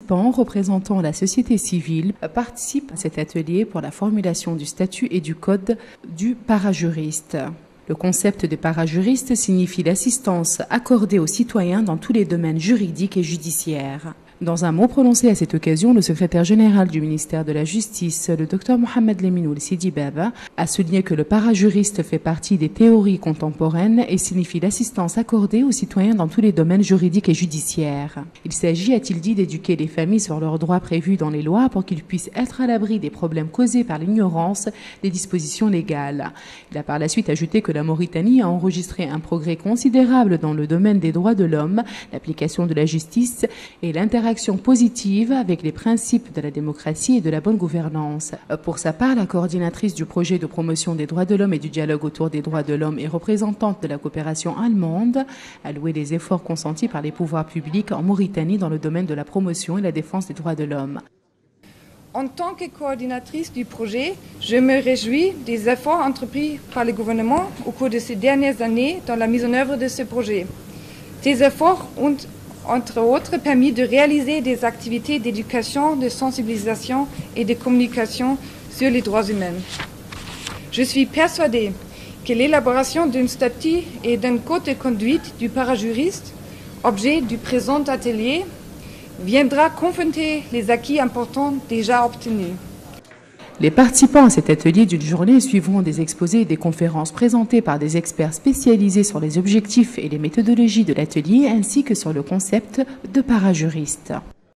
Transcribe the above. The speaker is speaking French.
participants représentant la société civile participent à cet atelier pour la formulation du statut et du code du parajuriste. Le concept de parajuriste signifie l'assistance accordée aux citoyens dans tous les domaines juridiques et judiciaires. Dans un mot prononcé à cette occasion, le secrétaire général du ministère de la Justice, le Dr Mohamed Leminoul Sidi Baba, a souligné que le parajuriste fait partie des théories contemporaines et signifie l'assistance accordée aux citoyens dans tous les domaines juridiques et judiciaires. Il s'agit, a-t-il dit, d'éduquer les familles sur leurs droits prévus dans les lois pour qu'ils puissent être à l'abri des problèmes causés par l'ignorance des dispositions légales. Il a par la suite ajouté que la Mauritanie a enregistré un progrès considérable dans le domaine des droits de l'homme, l'application de la justice et l'interaction positive avec les principes de la démocratie et de la bonne gouvernance. Pour sa part, la coordinatrice du projet de promotion des droits de l'homme et du dialogue autour des droits de l'homme et représentante de la coopération allemande a loué les efforts consentis par les pouvoirs publics en Mauritanie dans le domaine de la promotion et la défense des droits de l'homme. En tant que coordinatrice du projet, je me réjouis des efforts entrepris par le gouvernement au cours de ces dernières années dans la mise en œuvre de ce projet. Ces efforts ont entre autres permis de réaliser des activités d'éducation, de sensibilisation et de communication sur les droits humains. Je suis persuadée que l'élaboration d'un statut et d'un code de conduite du parajuriste, objet du présent atelier, viendra confronter les acquis importants déjà obtenus. Les participants à cet atelier d'une journée suivront des exposés et des conférences présentées par des experts spécialisés sur les objectifs et les méthodologies de l'atelier ainsi que sur le concept de parajuriste.